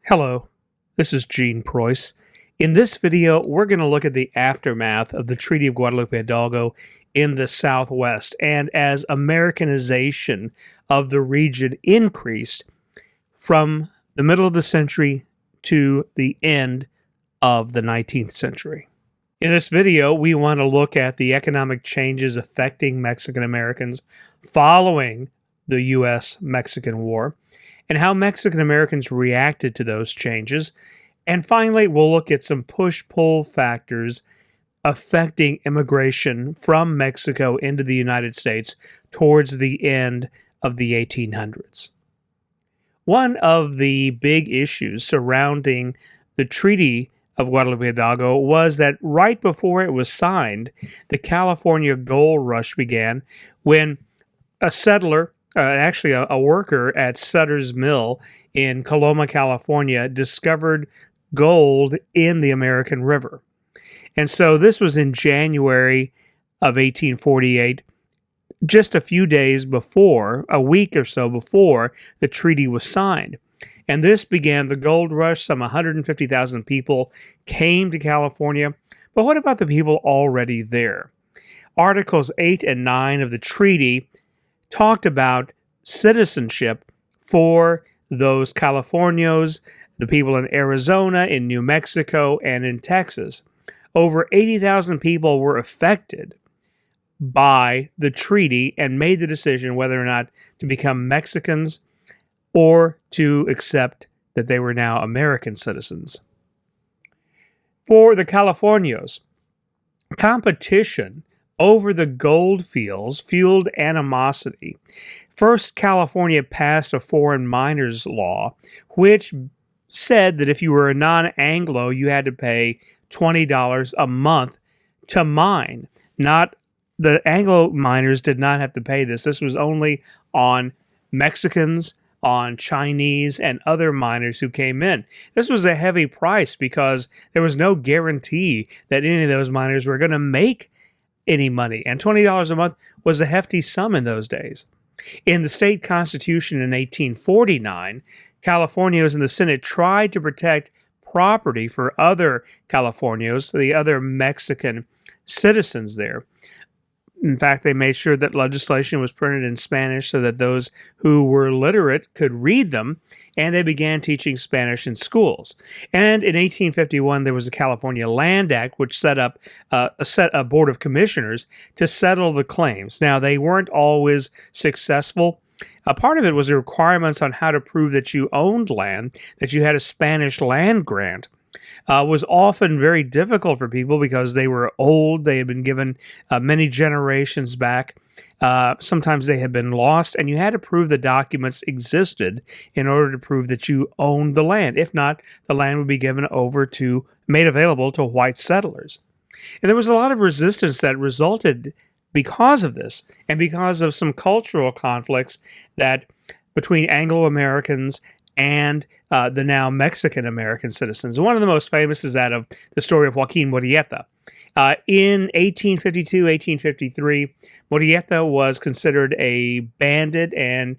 Hello, this is Gene Preuss. In this video, we're going to look at the aftermath of the Treaty of Guadalupe Hidalgo in the Southwest, and as Americanization of the region increased from the middle of the century to the end of the 19th century. In this video, we want to look at the economic changes affecting Mexican Americans following the U.S.-Mexican War, and how Mexican Americans reacted to those changes. And finally, we'll look at some push-pull factors affecting immigration from Mexico into the United States towards the end of the 1800s. One of the big issues surrounding the Treaty of Guadalupe Hidalgo was that right before it was signed, the California gold rush began when a settler, actually a worker at Sutter's Mill in Coloma, California, discovered gold in the American River. And so this was in January of 1848, just a few days before, a week or so before the treaty was signed. And this began the gold rush. Some 150,000 people came to California. But what about the people already there? Articles 8 and 9 of the treaty talked about citizenship for those Californios, the people in Arizona, in New Mexico, and in Texas. Over 80,000 people were affected by the treaty and made the decision whether or not to become Mexicans or to accept that they were now American citizens. For the Californios, competition over the gold fields fueled animosity. First, California passed a foreign miners law, which said that if you were a non-Anglo, you had to pay $20 a month to mine. The Anglo miners did not have to pay this. This was only on Mexicans, on Chinese, and other miners who came in. This was a heavy price because there was no guarantee that any of those miners were going to make any money, and $20 a month was a hefty sum in those days. In the state constitution in 1849, Californios in the Senate tried to protect property for other Californios, the other Mexican citizens there. In fact, they made sure that legislation was printed in Spanish so that those who were literate could read them, and they began teaching Spanish in schools. And in 1851, there was the California Land Act, which set up a board of commissioners to settle the claims. Now, they weren't always successful. A part of it was the requirements on how to prove that you owned land, that you had a Spanish land grant. Was often very difficult for people because they were old. They had been given many generations back. Sometimes they had been lost, and you had to prove the documents existed in order to prove that you owned the land. If not, the land would be made available to white settlers. And there was a lot of resistance that resulted because of this, and because of some cultural conflicts that between Anglo-Americans and the now Mexican-American citizens. One of the most famous is that of the story of Joaquin Murrieta. In 1852, 1853, Murrieta was considered a bandit, and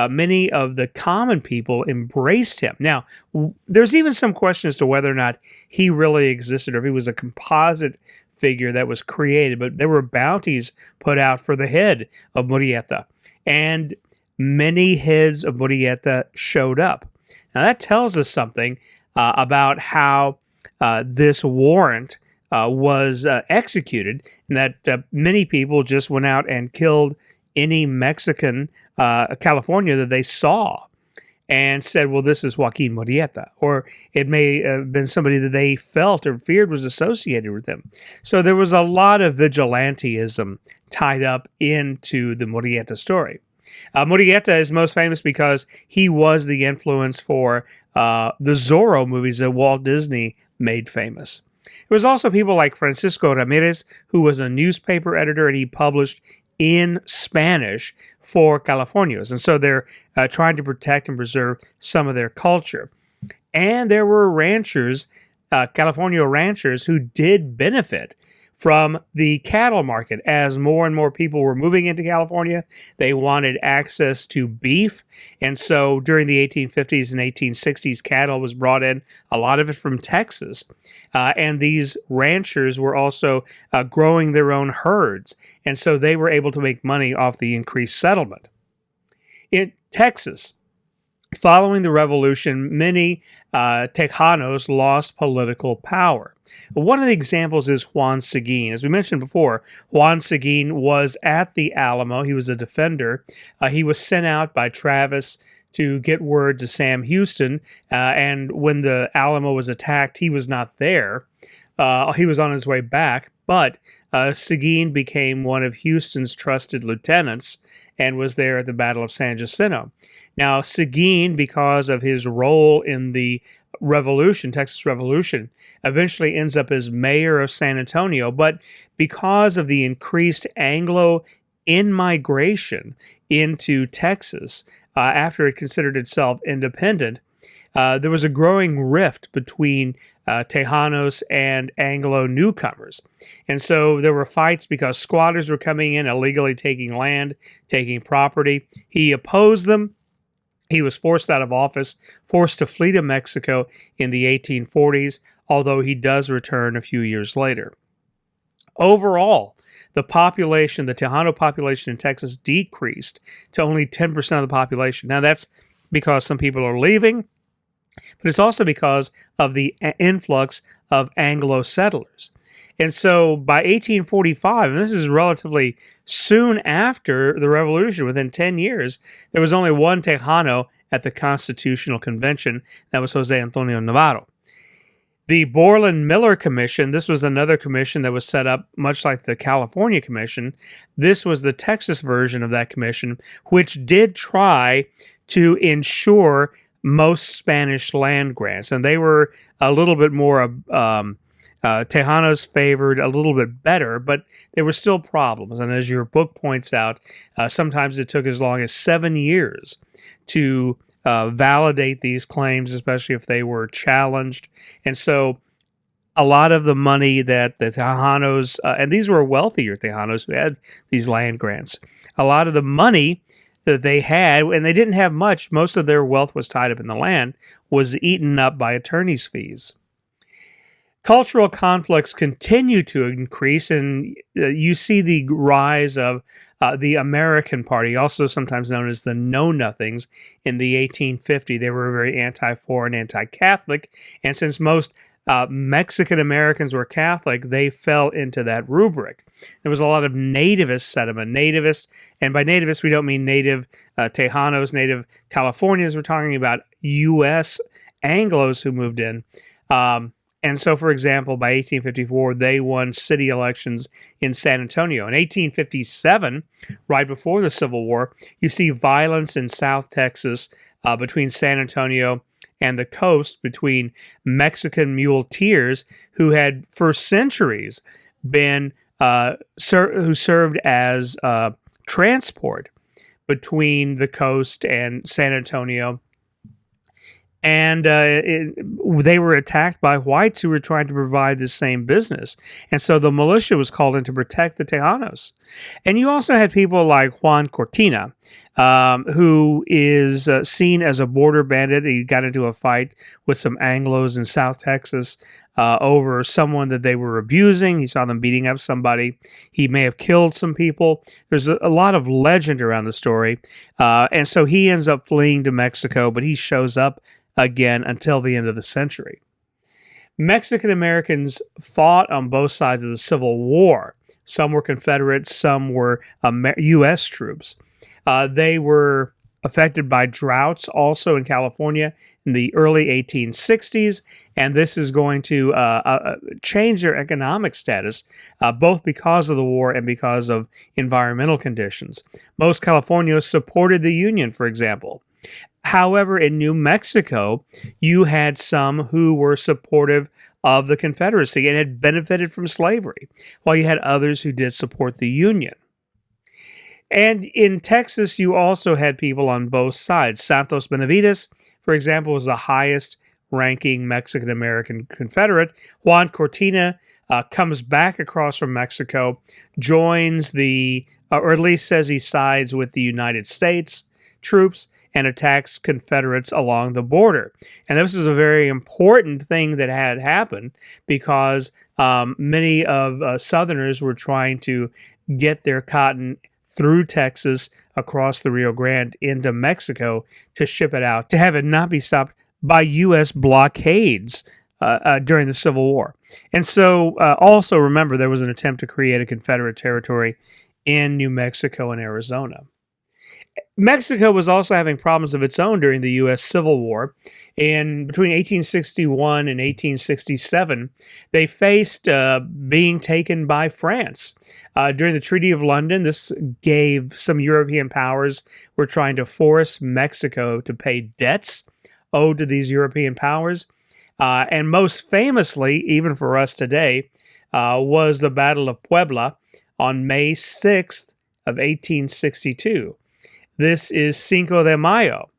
many of the common people embraced him. Now, there's even some question as to whether or not he really existed, or if he was a composite figure that was created, but there were bounties put out for the head of Murrieta, and many heads of Murrieta showed up. Now that tells us something about how this warrant was executed, and that many people just went out and killed any Mexican California that they saw and said, well, this is Joaquin Murrieta, or it may have been somebody that they felt or feared was associated with them. So there was a lot of vigilantism tied up into the Murrieta story. Murrieta is most famous because he was the influence for the Zorro movies that Walt Disney made famous. There was also people like Francisco Ramirez, who was a newspaper editor, and he published in Spanish for Californios. And so they're trying to protect and preserve some of their culture. And there were ranchers, California ranchers, who did benefit from the cattle market. As more and more people were moving into California, they wanted access to beef. And so during the 1850s and 1860s, cattle was brought in, a lot of it from Texas. And these ranchers were also growing their own herds. And so they were able to make money off the increased settlement. In Texas, following the revolution, many Tejanos lost political power. One of the examples is Juan Seguin. As we mentioned before, Juan Seguin was at the Alamo. He was a defender. He was sent out by Travis to get word to Sam Houston, and when the Alamo was attacked, he was not there. He was on his way back, but Seguin became one of Houston's trusted lieutenants and was there at the Battle of San Jacinto. Now, Seguin, because of his role in the revolution, Texas Revolution, eventually ends up as mayor of San Antonio, but because of the increased Anglo in-migration into Texas, after it considered itself independent, there was a growing rift between Tejanos and Anglo newcomers. And so there were fights because squatters were coming in, illegally taking land, taking property. He opposed them. He was forced out of office, forced to flee to Mexico in the 1840s, although he does return a few years later. Overall, the population, the Tejano population in Texas decreased to only 10% of the population. Now, that's because some people are leaving, but it's also because of the influx of Anglo settlers. And so by 1845, and this is relatively soon after the revolution, within 10 years, there was only one Tejano at the Constitutional Convention. That was Jose Antonio Navarro. The Borland-Miller Commission, this was another commission that was set up much like the California Commission. This was the Texas version of that commission, which did try to ensure most Spanish land grants. And they were a little bit more Tejanos favored a little bit better, but there were still problems. And as your book points out, sometimes it took as long as 7 years to validate these claims, especially if they were challenged. And so a lot of the money that the Tejanos, and these were wealthier Tejanos who had these land grants, a lot of the money that they had, and they didn't have much, most of their wealth was tied up in the land, was eaten up by attorney's fees. Cultural conflicts continue to increase, and you see the rise of the American Party, also sometimes known as the Know-Nothings, in the 1850s. They were very anti-foreign, anti-Catholic, and since most Mexican Americans were Catholic, they fell into that rubric. There was a lot of nativist sentiment. Nativists, and by nativists we don't mean native Tejanos, native Californians. We're talking about U.S. Anglos who moved in. And so, for example, by 1854, they won city elections in San Antonio. In 1857, right before the Civil War, you see violence in South Texas between San Antonio and the coast, between Mexican muleteers who had for centuries been who served as transport between the coast and San Antonio. And they were attacked by whites who were trying to provide the same business. And so the militia was called in to protect the Tejanos. And you also had people like Juan Cortina, who is seen as a border bandit. He got into a fight with some Anglos in South Texas over someone that they were abusing. He saw them beating up somebody. He may have killed some people. There's a lot of legend around the story. And so he ends up fleeing to Mexico, but he shows up again until the end of the century. Mexican Americans fought on both sides of the Civil War. Some were Confederates, some were U.S. troops. They were affected by droughts also in California in the early 1860s, and this is going to change their economic status, both because of the war and because of environmental conditions. Most Californios supported the Union, for example. However, in New Mexico, you had some who were supportive of the Confederacy and had benefited from slavery, while you had others who did support the Union. And in Texas, you also had people on both sides. Santos Benavides, for example, was the highest ranking Mexican-American Confederate. Juan Cortina comes back across from Mexico, joins or at least says he sides with the United States troops and attacks Confederates along the border. And this is a very important thing that had happened because many of Southerners were trying to get their cotton through Texas across the Rio Grande into Mexico to ship it out, to have it not be stopped by U.S. blockades during the Civil War. And so also remember, there was an attempt to create a Confederate territory in New Mexico and Arizona. Mexico was also having problems of its own during the U.S. Civil War. Between 1861 and 1867, they faced being taken by France. During the Treaty of London, this gave some European powers were trying to force Mexico to pay debts owed to these European powers. And most famously, even for us today, was the Battle of Puebla on May 6th of 1862. This is Cinco de Mayo,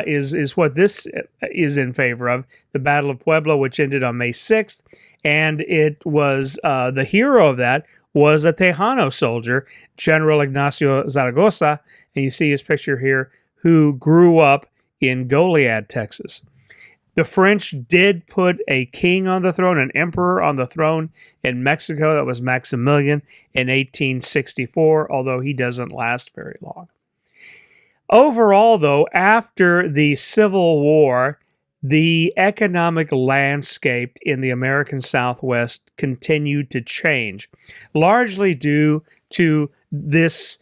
is what this is in favor of, the Battle of Puebla, which ended on May 6th. And it was the hero of that was a Tejano soldier, General Ignacio Zaragoza, and you see his picture here, who grew up in Goliad, Texas. The French did put a king on the throne, an emperor on the throne in Mexico. That was Maximilian in 1864, although he doesn't last very long. Overall, though, after the Civil War, the economic landscape in the American Southwest continued to change, largely due to this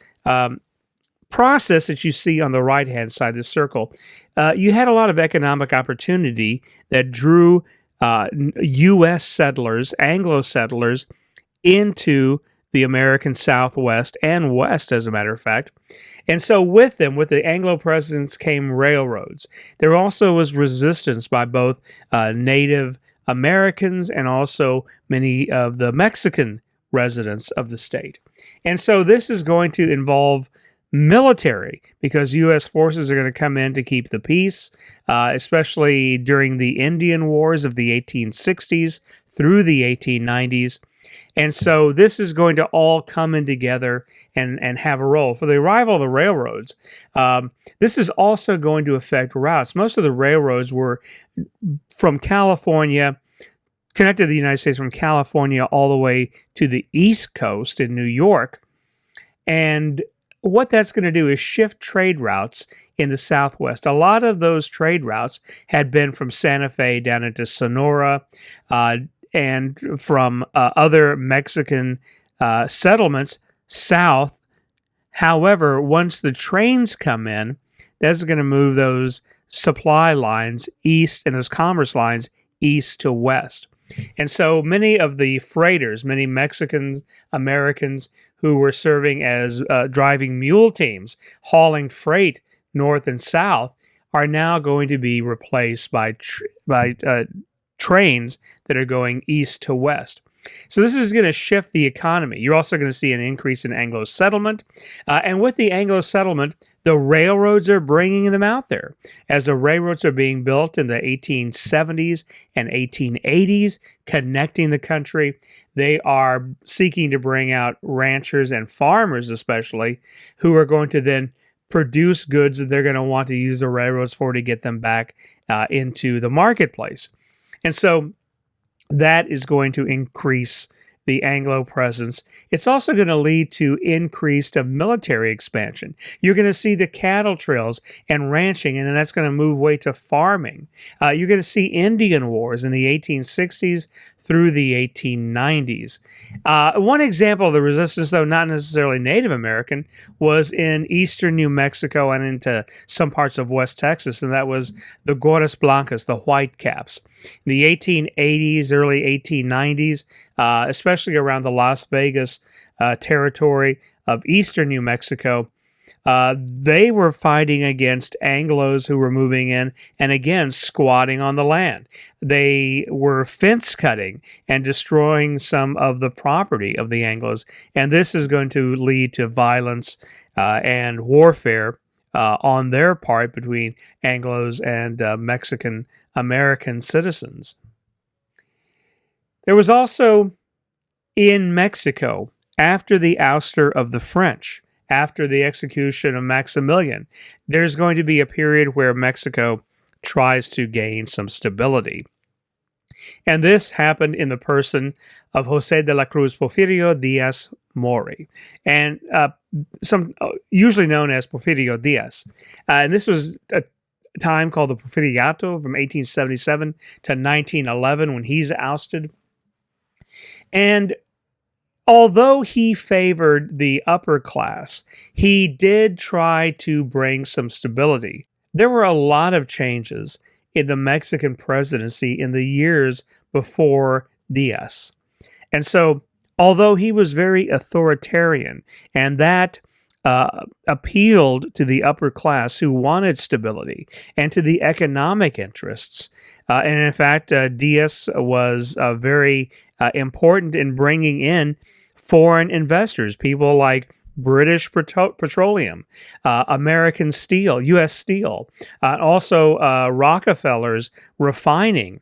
process that you see on the right-hand side of the circle. You had a lot of economic opportunity that drew U.S. settlers, Anglo settlers, into the American Southwest and West, as a matter of fact. And so with them, with the Anglo presence, came railroads. There also was resistance by both Native Americans and also many of the Mexican residents of the state. And so this is going to involve military, because U.S. forces are going to come in to keep the peace, especially during the Indian Wars of the 1860s through the 1890s. And so this is going to all come in together and have a role. For the arrival of the railroads, this is also going to affect routes. Most of the railroads were from California, connected to the United States from California all the way to the East Coast in New York. And what that's going to do is shift trade routes in the Southwest. A lot of those trade routes had been from Santa Fe down into Sonora, and from other Mexican settlements south. However, once the trains come in, that's going to move those supply lines east and those commerce lines east to west. And so many of the freighters, many Mexicans, Americans who were serving as driving mule teams, hauling freight north and south, are now going to be replaced by trains that are going east to west. So this is going to shift the economy. You're also going to see an increase in Anglo settlement. And with the Anglo settlement, the railroads are bringing them out there. As the railroads are being built in the 1870s and 1880s, connecting the country, they are seeking to bring out ranchers and farmers especially, who are going to then produce goods that they're going to want to use the railroads for to get them back into the marketplace. And so that is going to increase the Anglo presence. It's also going to lead to increased military expansion. You're going to see the cattle trails and ranching, and then that's going to move way to farming. You're going to see Indian wars in the 1860s through the 1890s. One example of the resistance, though not necessarily Native American, was in eastern New Mexico and into some parts of West Texas, and that was the Gordas Blancas, the Whitecaps. In the 1880s, early 1890s, especially around the Las Vegas territory of eastern New Mexico, they were fighting against Anglos who were moving in and again squatting on the land. They were fence cutting and destroying some of the property of the Anglos, and this is going to lead to violence and warfare on their part between Anglos and Mexican American citizens. There was also In Mexico, after the ouster of the French, after the execution of Maximilian, there's going to be a period where Mexico tries to gain some stability. And this happened in the person of Jose de la Cruz Porfirio Diaz Mori, and usually known as Porfirio Diaz. And this was a time called the Porfiriato from 1877 to 1911 when he's ousted. And although he favored the upper class, he did try to bring some stability. There were a lot of changes in the Mexican presidency in the years before Diaz. And so, although he was very authoritarian, and that appealed to the upper class who wanted stability and to the economic interests, and in fact, Diaz was very important in bringing in foreign investors, people like British Petroleum, American Steel, U.S. Steel, also Rockefeller's refining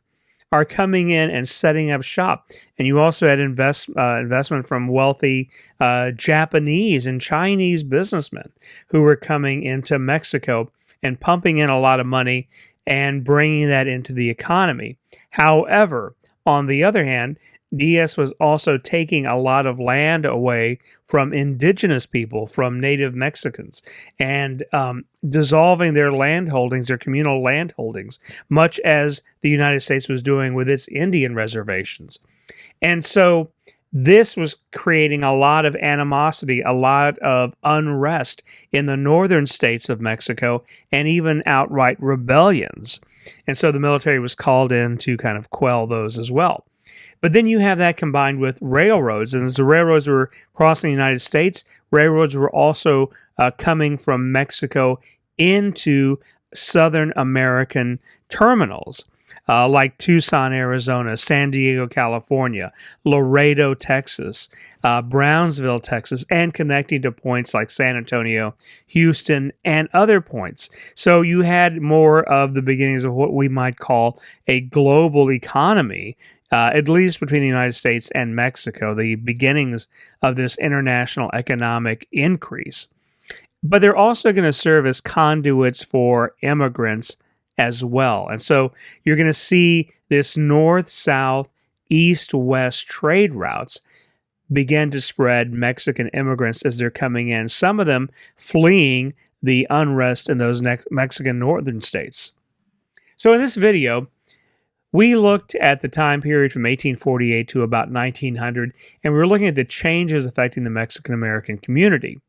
are coming in and setting up shop. And you also had investment from wealthy Japanese and Chinese businessmen who were coming into Mexico and pumping in a lot of money and bringing that into the economy. However, on the other hand, Diaz was also taking a lot of land away from indigenous people, from native Mexicans, and dissolving their land holdings, their communal land holdings, much as the United States was doing with its Indian reservations. And so this was creating a lot of animosity, a lot of unrest in the northern states of Mexico, and even outright rebellions. And so the military was called in to kind of quell those as well. But then you have that combined with railroads. And as the railroads were crossing the United States, railroads were also coming from Mexico into Southern American terminals, like Tucson, Arizona, San Diego, California, Laredo, Texas, Brownsville, Texas, and connecting to points like San Antonio, Houston, and other points. So you had more of the beginnings of what we might call a global economy, at least between the United States and Mexico, the beginnings of this international economic increase. But they're also going to serve as conduits for immigrants as well. And so you're going to see this north-south, east-west trade routes begin to spread Mexican immigrants as they're coming in, some of them fleeing the unrest in those Mexican northern states. So in this video, we looked at the time period from 1848 to about 1900, and we were looking at the changes affecting the Mexican-American community.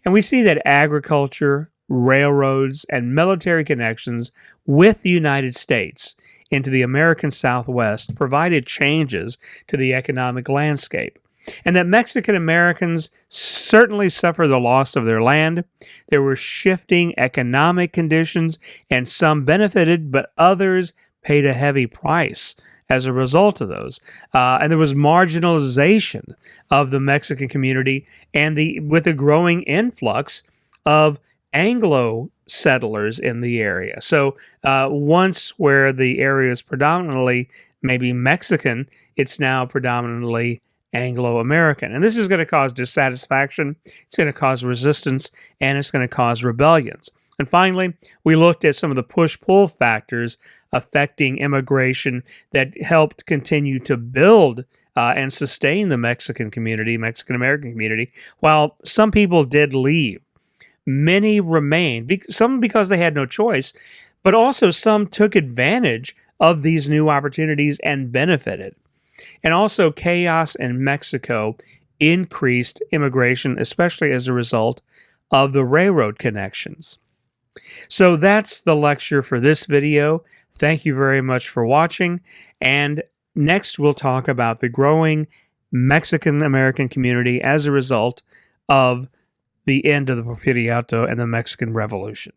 And we see that agriculture, railroads, and military connections with the United States into the American Southwest provided changes to the economic landscape. And that Mexican Americans certainly suffered the loss of their land. There were shifting economic conditions, and some benefited, but others paid a heavy price as a result of those. And there was marginalization of the Mexican community, and with a growing influx of Anglo settlers in the area. So once where the area is predominantly maybe Mexican, it's now predominantly Anglo-American. And this is going to cause dissatisfaction, it's going to cause resistance, and it's going to cause rebellions. And finally, we looked at some of the push-pull factors affecting immigration that helped continue to build and sustain the Mexican community, Mexican-American community, while some people did leave. Many remained, some because they had no choice, but also some took advantage of these new opportunities and benefited. And also chaos in Mexico increased immigration, especially as a result of the railroad connections. So that's the lecture for this video. Thank you very much for watching, and next we'll talk about the growing Mexican-American community as a result of the end of the Porfiriato and the Mexican Revolution.